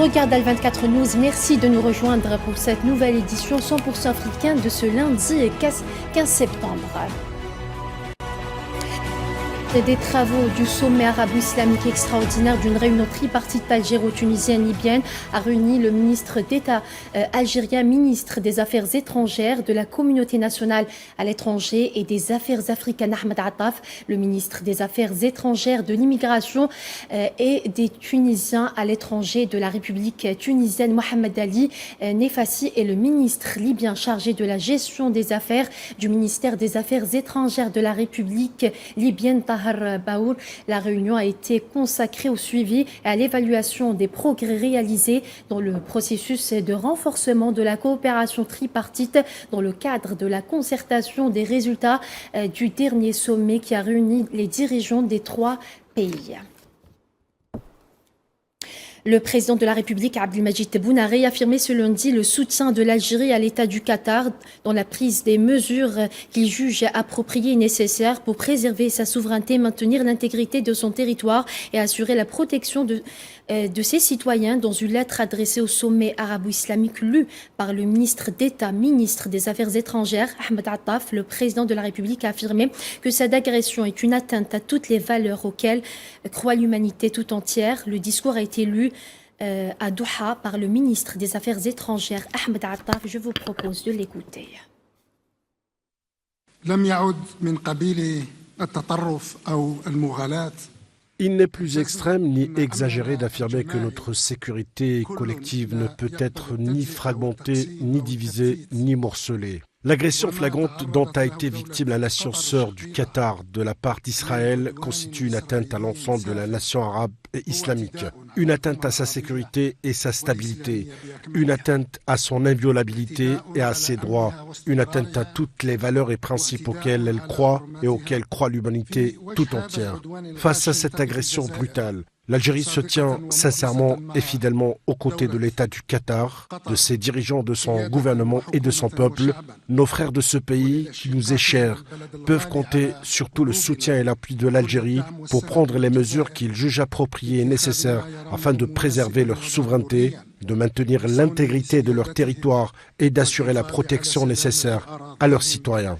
regarde Al24 News, merci de nous rejoindre pour cette nouvelle édition 100% africaine de ce lundi 15 septembre. Des travaux du sommet arabo-islamique extraordinaire d'une réunion tripartite algéro-tunisienne-libyenne a réuni le ministre d'État algérien, ministre des Affaires étrangères, de la communauté nationale à l'étranger et des Affaires africaines Ahmed Attaf, le ministre des Affaires étrangères, de l'immigration et des Tunisiens à l'étranger de la République tunisienne Mohamed Ali Nefassi et le ministre libyen chargé de la gestion des affaires du ministère des Affaires étrangères de la République libyenne Tahar Baour. La réunion a été consacrée au suivi et à l'évaluation des progrès réalisés dans le processus de renforcement de la coopération tripartite dans le cadre de la concertation des résultats du dernier sommet qui a réuni les dirigeants des 3 pays. Le président de la République, Abdelmadjid Tebboune, a réaffirmé ce lundi le soutien de l'Algérie à l'État du Qatar dans la prise des mesures qu'il juge appropriées et nécessaires pour préserver sa souveraineté, maintenir l'intégrité de son territoire et assurer la protection de ses citoyens. Dans une lettre adressée au sommet arabo-islamique lue par le ministre d'État, ministre des Affaires étrangères, Ahmed Attaf, le président de la République a affirmé que cette agression est une atteinte à toutes les valeurs auxquelles croit l'humanité tout entière. Le discours a été lu à Doha par le ministre des Affaires étrangères, Ahmed Attaf. Je vous propose de l'écouter. Il n'est plus extrême ni exagéré d'affirmer que notre sécurité collective ne peut être ni fragmentée, ni divisée, ni morcelée. L'agression flagrante dont a été victime la nation sœur du Qatar de la part d'Israël constitue une atteinte à l'ensemble de la nation arabe et islamique, une atteinte à sa sécurité et sa stabilité, une atteinte à son inviolabilité et à ses droits, une atteinte à toutes les valeurs et principes auxquels elle croit et auxquels croit l'humanité tout entière. Face à cette agression brutale, l'Algérie se tient sincèrement et fidèlement aux côtés de l'État du Qatar, de ses dirigeants, de son gouvernement et de son peuple. Nos frères de ce pays, qui nous est cher, peuvent compter sur tout le soutien et l'appui de l'Algérie pour prendre les mesures qu'ils jugent appropriées et nécessaires afin de préserver leur souveraineté, de maintenir l'intégrité de leur territoire et d'assurer la protection nécessaire à leurs citoyens.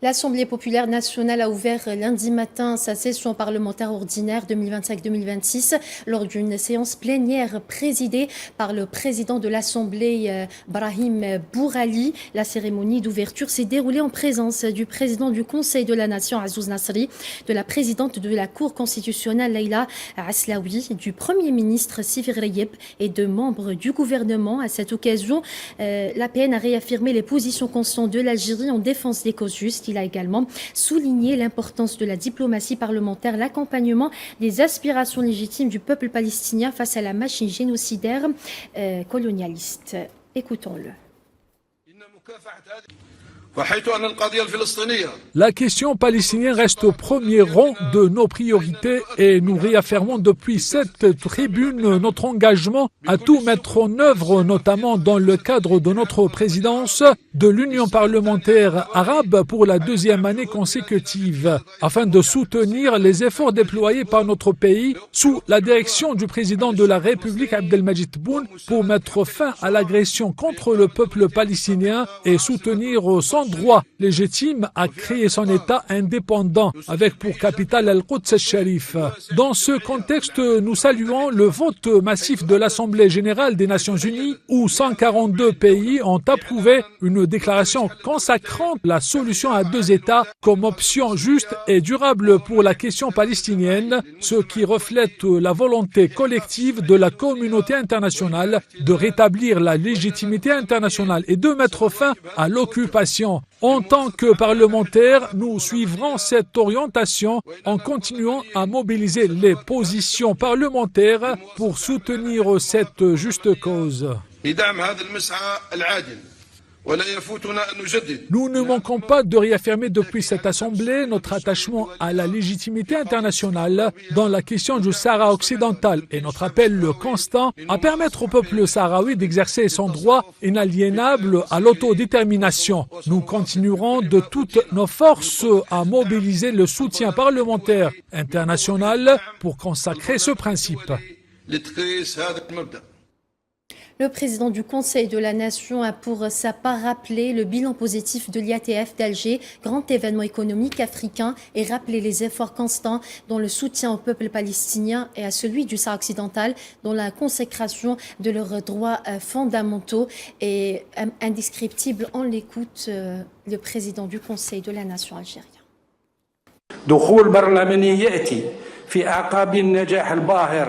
L'Assemblée populaire nationale a ouvert lundi matin sa session parlementaire ordinaire 2025-2026 lors d'une séance plénière présidée par le président de l'Assemblée, Brahim Bourali. La cérémonie d'ouverture s'est déroulée en présence du président du Conseil de la Nation, Azouz Nasri, de la présidente de la Cour constitutionnelle, Leïla Aslaoui, du Premier ministre, Sifir Reyeb, et de membres du gouvernement. À cette occasion, l'APN a réaffirmé les positions constantes de l'Algérie en défense des causes justes. Il a également souligné l'importance de la diplomatie parlementaire, l'accompagnement des aspirations légitimes du peuple palestinien face à la machine génocidaire colonialiste. Écoutons-le. La question palestinienne reste au premier rang de nos priorités et nous réaffirmons depuis cette tribune notre engagement à tout mettre en œuvre, notamment dans le cadre de notre présidence de l'Union parlementaire arabe pour la 2e année consécutive, afin de soutenir les efforts déployés par notre pays sous la direction du président de la République, Abdelmadjid Tebboune, pour mettre fin à l'agression contre le peuple palestinien et soutenir son droit légitime à créer son État indépendant avec pour capitale Al-Quds al-Sharif. Dans ce contexte, nous saluons le vote massif de l'Assemblée générale des Nations unies où 142 pays ont approuvé une déclaration consacrant la solution à 2 États comme option juste et durable pour la question palestinienne, ce qui reflète la volonté collective de la communauté internationale de rétablir la légitimité internationale et de mettre fin à l'occupation. En tant que parlementaires, nous suivrons cette orientation en continuant à mobiliser les positions parlementaires pour soutenir cette juste cause. Nous ne manquons pas de réaffirmer depuis cette Assemblée notre attachement à la légitimité internationale dans la question du Sahara occidental et notre appel constant à permettre au peuple sahraoui d'exercer son droit inaliénable à l'autodétermination. Nous continuerons de toutes nos forces à mobiliser le soutien parlementaire international pour consacrer ce principe. Le président du Conseil de la Nation a pour sa part rappelé le bilan positif de l'IATF d'Alger, grand événement économique africain, et rappelé les efforts constants dans le soutien au peuple palestinien et à celui du Sahara occidental, dans la consécration de leurs droits fondamentaux et indescriptibles. On l'écoute, le président du Conseil de la Nation algérien.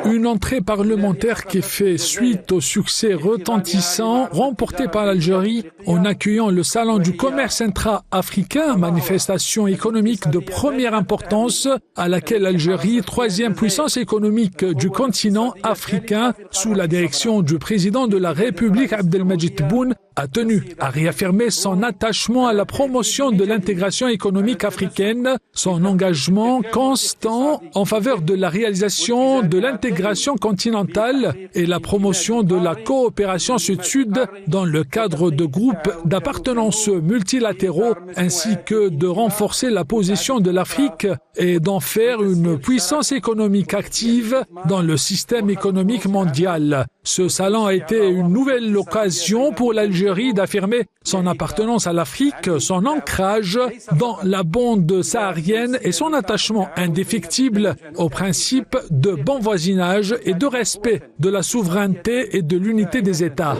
Une entrée parlementaire qui fait suite au succès retentissant remporté par l'Algérie en accueillant le Salon du commerce intra-africain, manifestation économique de première importance à laquelle l'Algérie, troisième puissance économique du continent africain, sous la direction du président de la République Abdelmadjid Tebboune, a tenu à réaffirmer son attachement à la promotion de l'intégration économique africaine, son engagement constant en faveur de la réalisation de l'intégration continentale et la promotion de la coopération sud-sud dans le cadre de groupes d'appartenance multilatéraux, ainsi que de renforcer la position de l'Afrique et d'en faire une puissance économique active dans le système économique mondial. Ce salon a été une nouvelle occasion pour l'Algérie d'affirmer son appartenance à l'Afrique, son ancrage dans la bande saharienne et son attachement indéfectible au principe de bon voisinage et de respect de la souveraineté et de l'unité des États.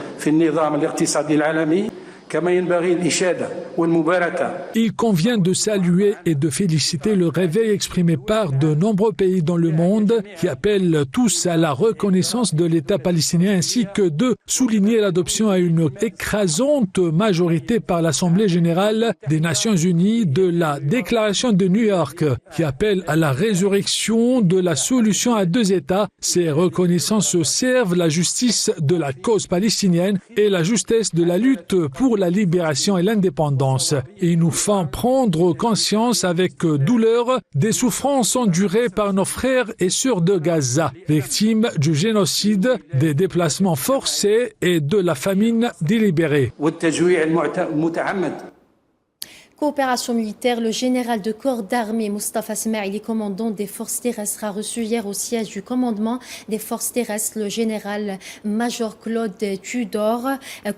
Il convient de saluer et de féliciter le réveil exprimé par de nombreux pays dans le monde qui appellent tous à la reconnaissance de l'État palestinien ainsi que de souligner l'adoption à une écrasante majorité par l'Assemblée générale des Nations unies de la Déclaration de New York qui appelle à la résurrection de la solution à deux États. Ces reconnaissances servent la justice de la cause palestinienne et la justesse de la lutte pour la libération et l'indépendance. Et nous font prendre conscience avec douleur des souffrances endurées par nos frères et sœurs de Gaza, victimes du génocide, des déplacements forcés et de la famine délibérée. Coopération militaire, le général de corps d'armée Mustafa Smaili, commandant des forces terrestres, a reçu hier au siège du commandement des forces terrestres le général-major Claude Tudor,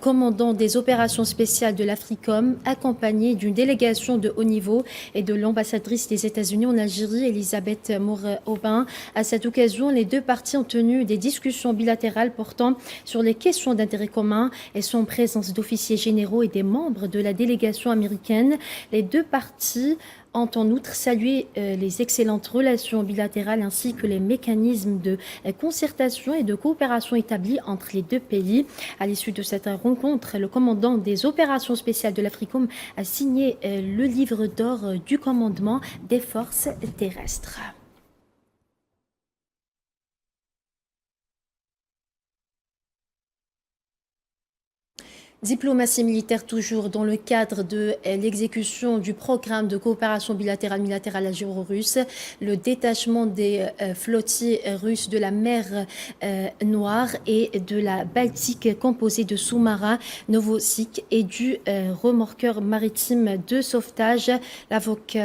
commandant des opérations spéciales de l'Africom, accompagné d'une délégation de haut niveau et de l'ambassadrice des États-Unis en Algérie, Elisabeth Moore-Aubin. À cette occasion, les deux parties ont tenu des discussions bilatérales portant sur les questions d'intérêt commun et sont en présence d'officiers généraux et des membres de la délégation américaine. Les deux parties ont en outre salué les excellentes relations bilatérales ainsi que les mécanismes de concertation et de coopération établis entre les deux pays. À l'issue de cette rencontre, le commandant des opérations spéciales de l'Africom a signé le livre d'or du commandement des forces terrestres. Diplomatie militaire toujours dans le cadre de l'exécution du programme de coopération bilatérale algéro-russe, le détachement des flottiers russes de la mer Noire et de la Baltique composé de sous-marins Novosik et du remorqueur maritime de sauvetage Lavok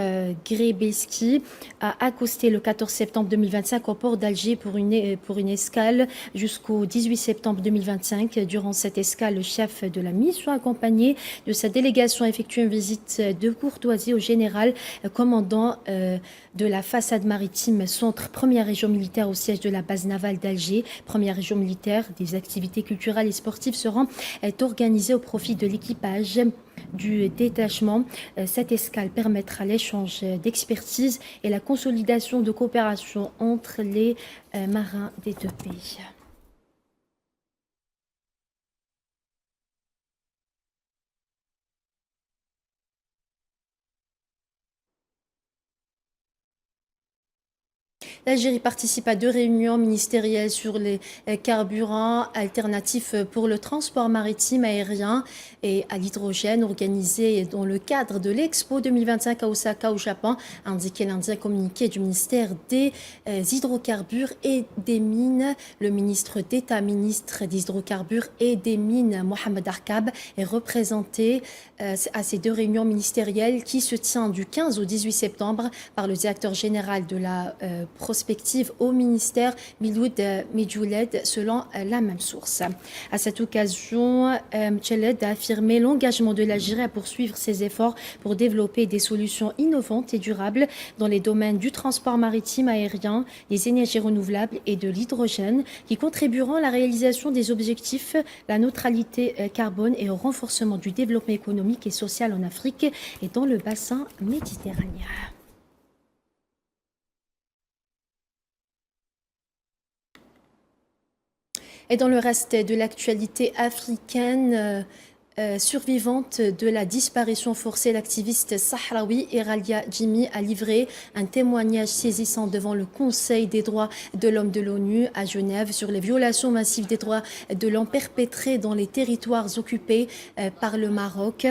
Grebelski a accosté le 14 septembre 2025 au port d'Alger pour une escale jusqu'au 18 septembre 2025. Durant cette escale, le chef de la mission accompagné de sa délégation a effectué une visite de courtoisie au général commandant de la façade maritime centre, première région militaire au siège de la base navale d'Alger. Première région militaire, des activités culturelles et sportives seront organisées au profit de l'équipage du détachement. Cette escale permettra l'échange d'expertise et la consolidation de coopération entre les marins des deux pays. L'Algérie participe à 2 réunions ministérielles sur les carburants alternatifs pour le transport maritime, aérien et à l'hydrogène organisées dans le cadre de l'Expo 2025 à Osaka au Japon, a indiqué lundi un communiqué du ministère des hydrocarbures et des mines. Le ministre d'État, ministre des hydrocarbures et des mines, Mohamed Arkab, est représenté à ces 2 réunions ministérielles qui se tiennent du 15 au 18 septembre par le directeur général de la prospective au ministère, Miloud Medjouled, selon la même source. À cette occasion, Medjouled a affirmé l'engagement de l'Algérie à poursuivre ses efforts pour développer des solutions innovantes et durables dans les domaines du transport maritime, aérien, des énergies renouvelables et de l'hydrogène, qui contribueront à la réalisation des objectifs, la neutralité carbone et au renforcement du développement économique et social en Afrique et dans le bassin méditerranéen. Et dans le reste de l'actualité africaine, survivante de la disparition forcée, l'activiste sahraoui Iralia Jimi a livré un témoignage saisissant devant le Conseil des droits de l'homme de l'ONU à Genève sur les violations massives des droits de l'homme perpétrées dans les territoires occupés par le Maroc.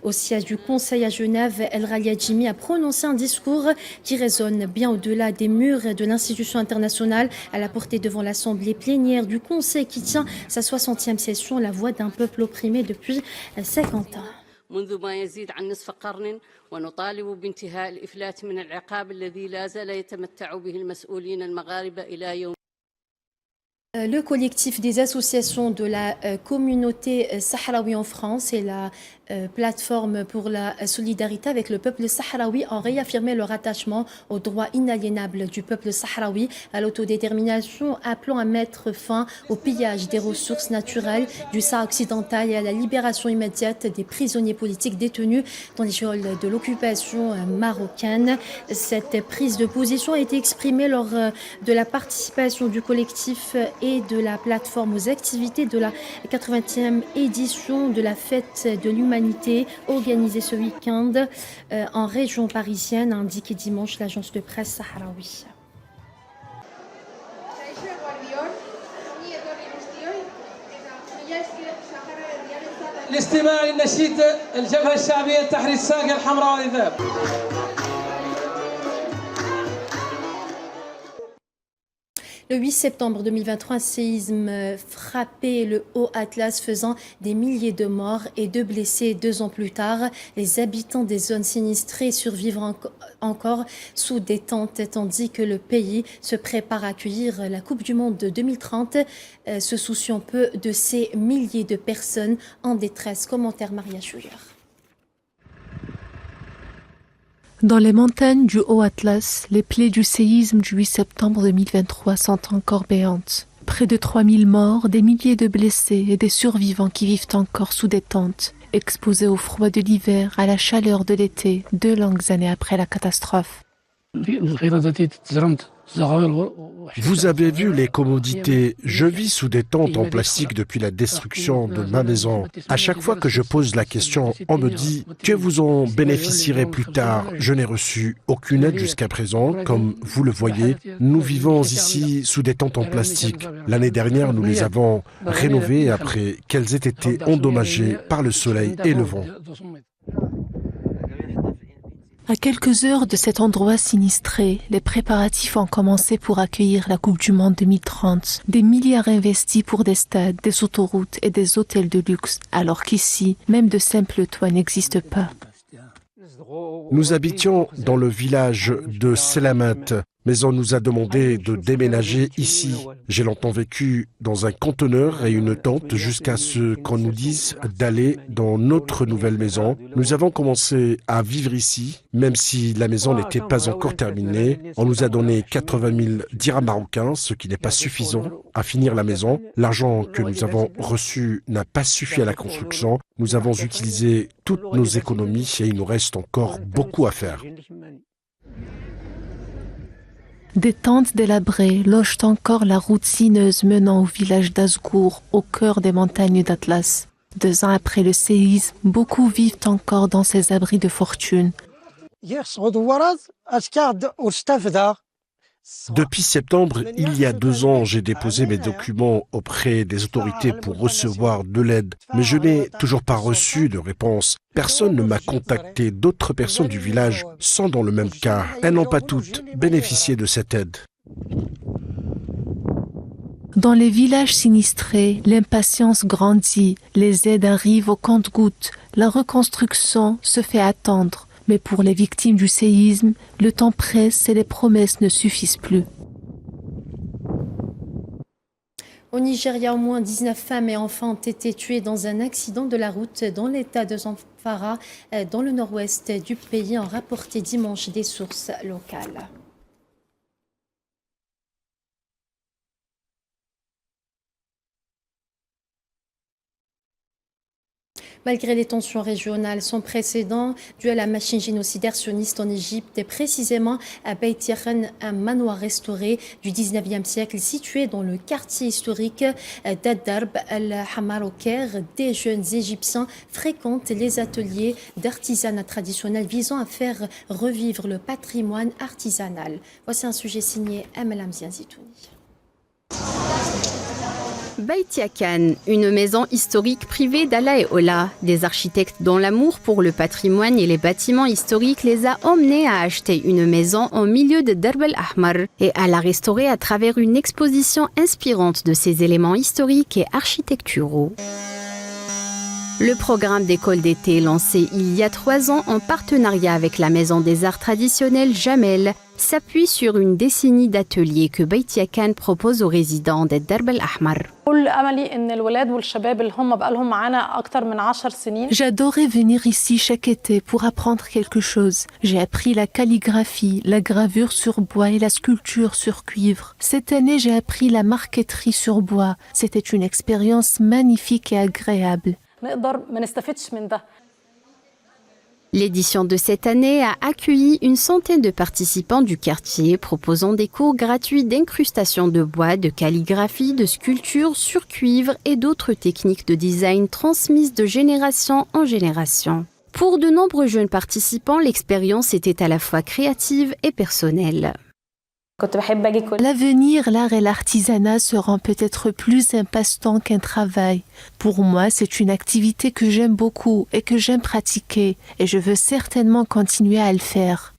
Au siège du Conseil à Genève, Iralia Jimi a prononcé un discours qui résonne bien au-delà des murs de l'institution internationale. Elle a porté devant l'Assemblée plénière du Conseil qui tient sa 60e session la voix d'un peuple opprimé depuis 50 ans. منذ ما يزيد عن نصف قرن ونطالب بانتهاء الإفلات من العقاب الذي لا زال يتمتع به المسؤولين المغاربة إلى يوم. Le collectif des associations de la communauté sahraoui en France et la plateforme pour la solidarité avec le peuple sahraoui ont réaffirmé leur attachement aux droits inaliénables du peuple sahraoui, à l'autodétermination, appelant à mettre fin au pillage des ressources naturelles du Sahara occidental et à la libération immédiate des prisonniers politiques détenus dans les geôles de l'occupation marocaine. Cette prise de position a été exprimée lors de la participation du collectif et de la plateforme aux activités de la 80e édition de la fête de l'humanité organisée ce week-end en région parisienne, a indiqué dimanche l'agence de presse sahraoui. الاستماع للنشيد الجبهة الشعبية لتحرير الساقة الحمراء والإذاب. Le 8 septembre 2023, un séisme frappait le Haut-Atlas, faisant des milliers de morts et de blessés. 2 ans plus tard, les habitants des zones sinistrées survivent encore sous des tentes, tandis que le pays se prépare à accueillir la Coupe du Monde de 2030, se souciant peu de ces milliers de personnes en détresse. Commentaire Maria Chouillard. Dans les montagnes du Haut-Atlas, les plaies du séisme du 8 septembre 2023 sont encore béantes. Près de 3000 morts, des milliers de blessés et des survivants qui vivent encore sous des tentes, exposés au froid de l'hiver, à la chaleur de l'été, 2 longues années après la catastrophe. Vous avez vu les commodités. Je vis sous des tentes en plastique depuis la destruction de ma maison. À chaque fois que je pose la question, on me dit que vous en bénéficierez plus tard. Je n'ai reçu aucune aide jusqu'à présent. Comme vous le voyez, nous vivons ici sous des tentes en plastique. L'année dernière, nous les avons rénovées après qu'elles aient été endommagées par le soleil et le vent. À quelques heures de cet endroit sinistré, les préparatifs ont commencé pour accueillir la Coupe du Monde 2030. Des milliards investis pour des stades, des autoroutes et des hôtels de luxe, alors qu'ici, même de simples toits n'existent pas. Nous habitions dans le village de Selamat, mais on nous a demandé de déménager ici. J'ai longtemps vécu dans un conteneur et une tente jusqu'à ce qu'on nous dise d'aller dans notre nouvelle maison. Nous avons commencé à vivre ici, même si la maison n'était pas encore terminée. On nous a donné 80 000 dirhams marocains, ce qui n'est pas suffisant à finir la maison. L'argent que nous avons reçu n'a pas suffi à la construction. Nous avons utilisé toutes nos économies et il nous reste encore beaucoup à faire. Des tentes délabrées logent encore la route sinueuse menant au village d'Azgour, au cœur des montagnes d'Atlas. 2 ans après le séisme, beaucoup vivent encore dans ces abris de fortune. Depuis septembre, il y a 2 ans, j'ai déposé mes documents auprès des autorités pour recevoir de l'aide, mais je n'ai toujours pas reçu de réponse. Personne ne m'a contacté. D'autres personnes du village sont dans le même cas. Elles n'ont pas toutes bénéficié de cette aide. Dans les villages sinistrés, l'impatience grandit, les aides arrivent au compte-gouttes, la reconstruction se fait attendre. Mais pour les victimes du séisme, le temps presse et les promesses ne suffisent plus. Au Nigeria, au moins 19 femmes et enfants ont été tués dans un accident de la route dans l'état de Zamfara, dans le nord-ouest du pays, ont rapporté dimanche des sources locales. Malgré les tensions régionales sans précédent dues à la machine génocidaire sioniste en Égypte et précisément à Beit Yakan, un manoir restauré du 19e siècle situé dans le quartier historique d'Ad-Darb al-Hamar au Caire, des jeunes Égyptiens fréquentent les ateliers d'artisanat traditionnel visant à faire revivre le patrimoine artisanal. Voici un sujet signé Amel Amzian Zitouni. Beit Yakan, une maison historique privée d'Allah et Ola. Des architectes dont l'amour pour le patrimoine et les bâtiments historiques les a emmenés à acheter une maison au milieu de Darb al-Ahmar et à la restaurer à travers une exposition inspirante de ses éléments historiques et architecturaux. Le programme d'école d'été lancé il y a 3 ans en partenariat avec la Maison des Arts traditionnels Jamel s'appuie sur une décennie d'ateliers que Beit Yakan propose aux résidents de Darb al-Ahmar. J'adorais venir ici chaque été pour apprendre quelque chose. J'ai appris la calligraphie, la gravure sur bois et la sculpture sur cuivre. Cette année, j'ai appris la marqueterie sur bois. C'était une expérience magnifique et agréable. L'édition de cette année a accueilli une centaine de participants du quartier proposant des cours gratuits d'incrustation de bois, de calligraphie, de sculpture sur cuivre et d'autres techniques de design transmises de génération en génération. Pour de nombreux jeunes participants, l'expérience était à la fois créative et personnelle. L'avenir, l'art et l'artisanat seront peut-être plus un passe-temps qu'un travail. Pour moi, c'est une activité que j'aime beaucoup et que j'aime pratiquer, et je veux certainement continuer à le faire.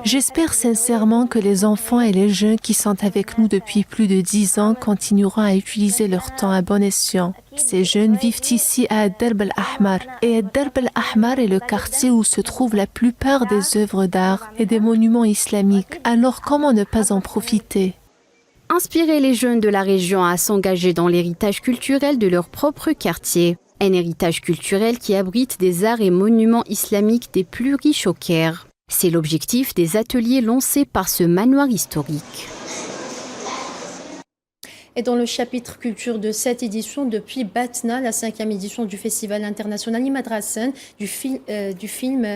J'espère sincèrement que les enfants et les jeunes qui sont avec nous depuis plus de 10 ans continueront à utiliser leur temps à bon escient. Ces jeunes vivent ici à Darb al-Ahmar. Et Darb al-Ahmar est le quartier où se trouvent la plupart des œuvres d'art et des monuments islamiques. Alors comment ne pas en profiter ? Inspirer les jeunes de la région à s'engager dans l'héritage culturel de leur propre quartier. Un héritage culturel qui abrite des arts et monuments islamiques des plus riches au Caire. C'est l'objectif des ateliers lancés par ce manoir historique. Et dans le chapitre culture de cette édition, depuis Batna, la 5e édition du Festival international Imadrassen du film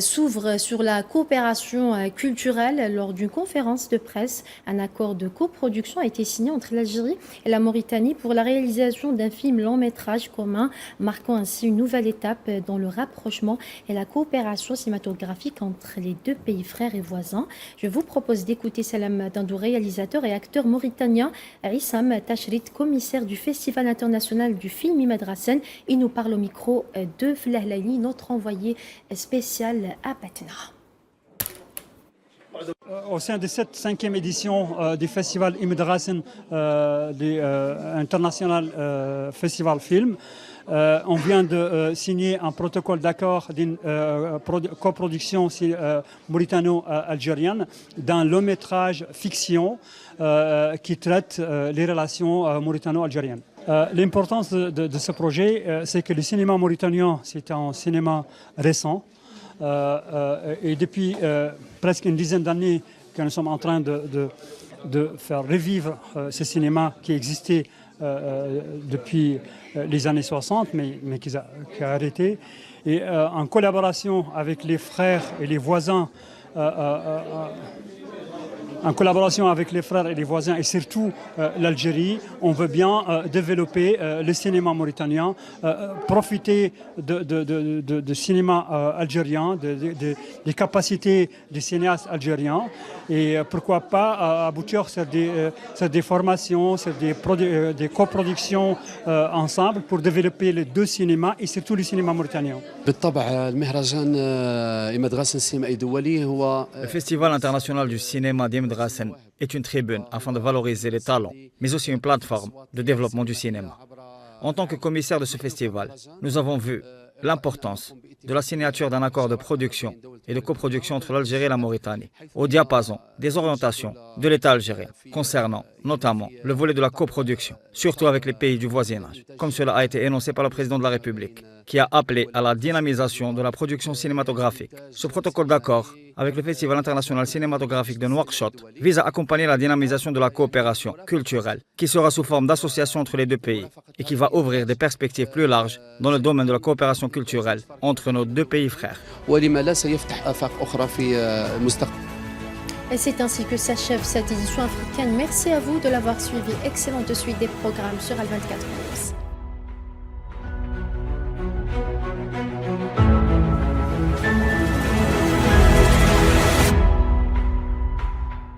s'ouvre sur la coopération culturelle. Lors d'une conférence de presse, un accord de coproduction a été signé entre l'Algérie et la Mauritanie pour la réalisation d'un film long-métrage commun, marquant ainsi une nouvelle étape dans le rapprochement et la coopération cinématographique entre les deux pays frères et voisins. Je vous propose d'écouter Salam Dindou, réalisateur et acteur mauritanien, Issam Tachrit, commissaire du Festival international du film Imadrassen. Il nous parle au micro de Flahlaini, notre envoyé spécial à Batna. Au sein de cette 5e édition du Festival Imadrassen, international Festival Film, on vient de signer un protocole d'accord d'une coproduction mauritano-algérienne d'un long métrage fiction qui traite les relations mauritano-algériennes. L'importance de ce projet, c'est que le cinéma mauritanien, c'est un cinéma récent. Et depuis presque une dizaine d'années que nous sommes en train de faire revivre ce cinéma qui existait depuis les années 60, mais qui a arrêté. Et en collaboration avec les frères et les voisins En collaboration avec les frères et les voisins et surtout l'Algérie, on veut bien développer le cinéma mauritanien, profiter du cinéma algérien, des capacités des cinéastes algériens et pourquoi pas aboutir sur des formations, sur des coproductions ensemble pour développer les deux cinémas et surtout le cinéma mauritanien. Le Festival international du cinéma d'Imdrassen est une tribune afin de valoriser les talents, mais aussi une plateforme de développement du cinéma. En tant que commissaire de ce festival, nous avons vu l'importance de la signature d'un accord de production et de coproduction entre l'Algérie et la Mauritanie, au diapason des orientations de l'État algérien, concernant notamment le volet de la coproduction, surtout avec les pays du voisinage, comme cela a été énoncé par le président de la République, qui a appelé à la dynamisation de la production cinématographique. Ce protocole d'accord avec le Festival international cinématographique de Nouakchott vise à accompagner la dynamisation de la coopération culturelle, qui sera sous forme d'association entre les deux pays et qui va ouvrir des perspectives plus larges dans le domaine de la coopération culturelle entre nos deux pays frères. Et c'est ainsi que s'achève cette édition africaine. Merci à vous de l'avoir suivi. Excellente suite des programmes sur Al 24 News.